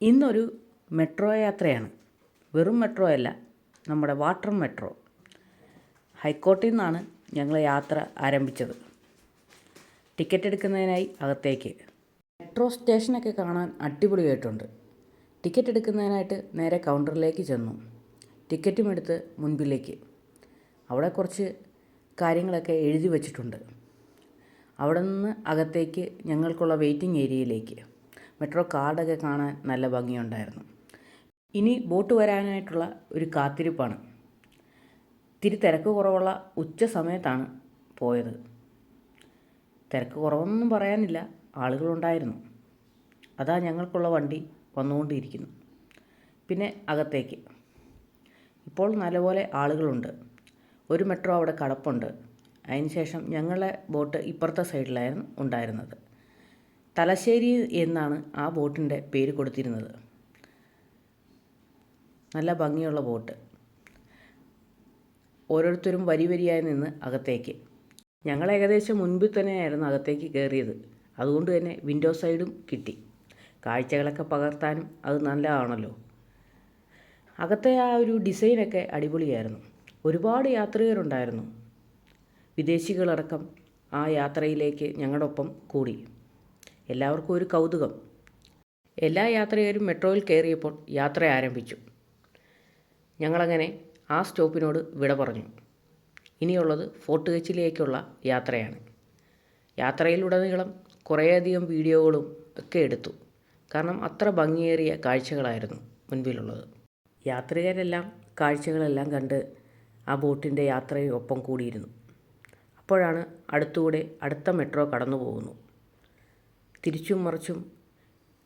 ഇന്നൊരു മെട്രോ യാത്രയാണ്. വെറും മെട്രോ അല്ല, നമ്മുടെ വാട്ടർ മെട്രോ. ഹൈക്കോർട്ടിൽ നിന്നാണ് ഞങ്ങൾ യാത്ര ആരംഭിച്ചത്. ടിക്കറ്റ് എടുക്കുന്നതിനായി അകത്തേക്ക്. മെട്രോ സ്റ്റേഷനൊക്കെ കാണാൻ അടിപൊളിയായിട്ടുണ്ട്. ടിക്കറ്റ് എടുക്കുന്നതിനായിട്ട് നേരെ കൗണ്ടറിലേക്ക് ചെന്നു. ടിക്കറ്റും എടുത്ത് മുൻപിലേക്ക്. അവിടെ കുറച്ച് കാര്യങ്ങളൊക്കെ എഴുതി വച്ചിട്ടുണ്ട്. അവിടെ നിന്ന് അകത്തേക്ക് ഞങ്ങൾക്കുള്ള വെയിറ്റിംഗ് ഏരിയയിലേക്ക്. മെട്രോ കാർഡൊക്കെ കാണാൻ നല്ല ഭംഗിയുണ്ടായിരുന്നു. ഇനി ബോട്ട് വരാനായിട്ടുള്ള ഒരു കാത്തിരിപ്പാണ്. ഇത്തിരി തിരക്ക് കുറവുള്ള ഉച്ച സമയത്താണ് പോയത്. തിരക്ക് കുറവൊന്നും പറയാനില്ല, ആളുകളുണ്ടായിരുന്നു. അതാ ഞങ്ങൾക്കുള്ള വണ്ടി വന്നുകൊണ്ടിരിക്കുന്നു. പിന്നെ അകത്തേക്ക്. ഇപ്പോൾ നല്ലപോലെ ആളുകളുണ്ട്. ഒരു മെട്രോ അവിടെ കിടപ്പുണ്ട്. അതിനുശേഷം ഞങ്ങളുടെ ബോട്ട് ഇപ്പുറത്തെ സൈഡിലായിരുന്നു ഉണ്ടായിരുന്നത്. തലശ്ശേരി എന്നാണ് ആ ബോട്ടിൻ്റെ പേര് കൊടുത്തിരുന്നത്. നല്ല ഭംഗിയുള്ള ബോട്ട്. ഓരോരുത്തരും വരി വരിയായി നിന്ന് അകത്തേക്ക്. ഞങ്ങൾ ഏകദേശം മുൻപിൽ തന്നെയായിരുന്നു അകത്തേക്ക് കയറിയത്. അതുകൊണ്ട് തന്നെ വിൻഡോ സൈഡും കിട്ടി. കാഴ്ചകളൊക്കെ പകർത്താനും അത് നല്ലതാണല്ലോ. അകത്തെ ആ ഒരു ഡിസൈനൊക്കെ അടിപൊളിയായിരുന്നു. ഒരുപാട് യാത്രികരുണ്ടായിരുന്നു. വിദേശികളടക്കം ആ യാത്രയിലേക്ക് ഞങ്ങളോടൊപ്പം കൂടി. എല്ലാവർക്കും ഒരു കൗതുകം. എല്ലാ യാത്രികരും മെട്രോയിൽ കയറിയപ്പോൾ യാത്ര ആരംഭിച്ചു. ഞങ്ങളങ്ങനെ ആ സ്റ്റോപ്പിനോട് വിട പറഞ്ഞു. ഇനിയുള്ളത് ഫോർട്ട് കൊച്ചിയിലേക്കുള്ള യാത്രയാണ്. യാത്രയിലുടനീളം കുറേയധികം വീഡിയോകളും ഒക്കെ എടുത്തു. കാരണം അത്ര ഭംഗിയേറിയ കാഴ്ചകളായിരുന്നു മുൻപിലുള്ളത്. യാത്രികരെല്ലാം കാഴ്ചകളെല്ലാം കണ്ട് ആ ബോട്ടിൻ്റെ യാത്രയൊപ്പം കൂടിയിരുന്നു. അപ്പോഴാണ് അടുത്തുകൂടെ അടുത്ത മെട്രോ കടന്നു പോകുന്നു. തിരിച്ചും മറിച്ചും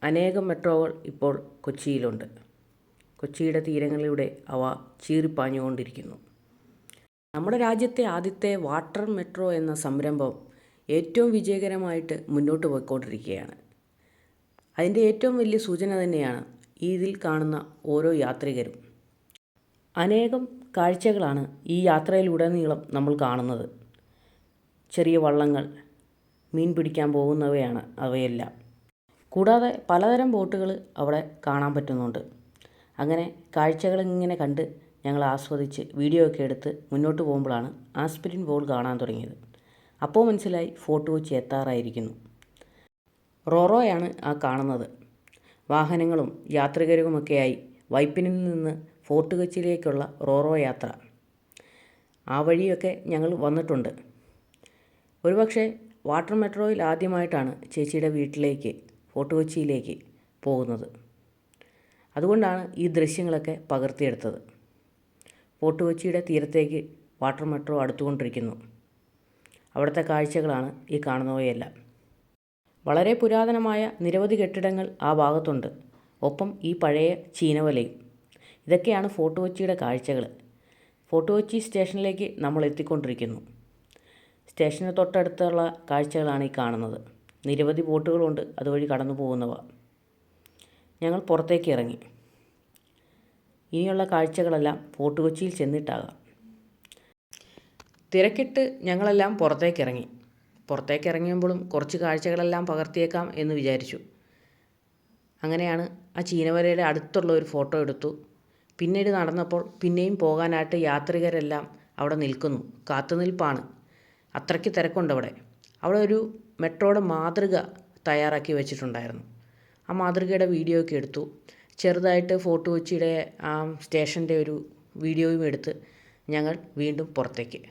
അനേകം മെട്രോകൾ ഇപ്പോൾ കൊച്ചിയിലുണ്ട്. കൊച്ചിയുടെ തീരങ്ങളിലൂടെ അവ ചീറിപ്പാഞ്ഞുകൊണ്ടിരിക്കുന്നു. നമ്മുടെ രാജ്യത്തെ ആദ്യത്തെ വാട്ടർ മെട്രോ എന്ന സംരംഭം ഏറ്റവും വിജയകരമായിട്ട് മുന്നോട്ട് പോയിക്കൊണ്ടിരിക്കുകയാണ്. അതിൻ്റെ ഏറ്റവും വലിയ സൂചന തന്നെയാണ് ഇതിൽ കാണുന്ന ഓരോ യാത്രികരും. അനേകം കാഴ്ചകളാണ് ഈ യാത്രയിലുടനീളം നമ്മൾ കാണുന്നത്. ചെറിയ വള്ളങ്ങൾ, മീൻ പിടിക്കാൻ പോകുന്നവയാണ് അവയെല്ലാം. കൂടാതെ പലതരം ബോട്ടുകൾ അവിടെ കാണാൻ പറ്റുന്നുണ്ട്. അങ്ങനെ കാഴ്ചകളിങ്ങനെ കണ്ട് ഞങ്ങൾ ആസ്വദിച്ച് വീഡിയോ ഒക്കെ എടുത്ത് മുന്നോട്ട് പോകുമ്പോഴാണ് ആസ്പിരിൻ ബോൾ കാണാൻ തുടങ്ങിയത്. അപ്പോൾ മനസ്സിലായി ഫോർട്ട് കൊച്ചി എത്താറായിരിക്കുന്നു. റോറോയാണ് ആ കാണുന്നത്. വാഹനങ്ങളും യാത്രികരുമൊക്കെയായി വൈപ്പിനിൽ നിന്ന് ഫോർട്ട് കൊച്ചിയിലേക്കുള്ള റോറോ യാത്ര. ആ വഴിയൊക്കെ ഞങ്ങൾ വന്നിട്ടുണ്ട്. ഒരുപക്ഷെ വാട്ടർ മെട്രോയിൽ ആദ്യമായിട്ടാണ് ചേച്ചിയുടെ വീട്ടിലേക്ക് ഫോർട്ട് കൊച്ചിയിലേക്ക് പോകുന്നത്. അതുകൊണ്ടാണ് ഈ ദൃശ്യങ്ങളൊക്കെ പകർത്തിയെടുത്തത്. ഫോർട്ട് കൊച്ചിയുടെ തീരത്തേക്ക് വാട്ടർ മെട്രോ അടുത്തുകൊണ്ടിരിക്കുന്നു. അവിടുത്തെ കാഴ്ചകളാണ് ഈ കാണുന്നവയെല്ലാം. വളരെ പുരാതനമായ നിരവധി കെട്ടിടങ്ങൾ ആ ഭാഗത്തുണ്ട്. ഒപ്പം ഈ പഴയ ചീനവലയും. ഇതൊക്കെയാണ് ഫോർട്ട് കൊച്ചിയുടെ കാഴ്ചകൾ. ഫോർട്ട് കൊച്ചി സ്റ്റേഷനിലേക്ക് നമ്മൾ എത്തിക്കൊണ്ടിരിക്കുന്നു. സ്റ്റേഷന് തൊട്ടടുത്തുള്ള കാഴ്ചകളാണ് ഈ കാണുന്നത്. നിരവധി ബോട്ടുകളുണ്ട് അതുവഴി കടന്നു പോകുന്നവ. ഞങ്ങൾ പുറത്തേക്ക് ഇറങ്ങി. ഇനിയുള്ള കാഴ്ചകളെല്ലാം ഫോർട്ട് കൊച്ചിയിൽ ചെന്നിട്ടാകാം. തിരക്കിട്ട് ഞങ്ങളെല്ലാം പുറത്തേക്കിറങ്ങി. പുറത്തേക്കിറങ്ങിയപ്പോഴും കുറച്ച് കാഴ്ചകളെല്ലാം പകർത്തിയേക്കാം എന്ന് വിചാരിച്ചു. അങ്ങനെയാണ് ആ ചീനവലയുടെ അടുത്തുള്ള ഒരു ഫോട്ടോ എടുത്തു. പിന്നീട് നടന്നപ്പോൾ പിന്നെയും പോകാനായിട്ട് യാത്രികരെല്ലാം അവിടെ നിൽക്കുന്നു. കാത്തുനിൽപ്പാണ്. അത്രയ്ക്ക് തിരക്കുണ്ട് അവിടെ. അവിടെ ഒരു മെട്രോയുടെ മാതൃക തയ്യാറാക്കി വെച്ചിട്ടുണ്ടായിരുന്നു. ആ മാതൃകയുടെ വീഡിയോ ഒക്കെ എടുത്തു. ചെറുതായിട്ട് ഫോർട്ട് കൊച്ചിയുടെ ആ സ്റ്റേഷൻ്റെ ഒരു വീഡിയോയും എടുത്ത് ഞങ്ങൾ വീണ്ടും പുറത്തേക്ക്.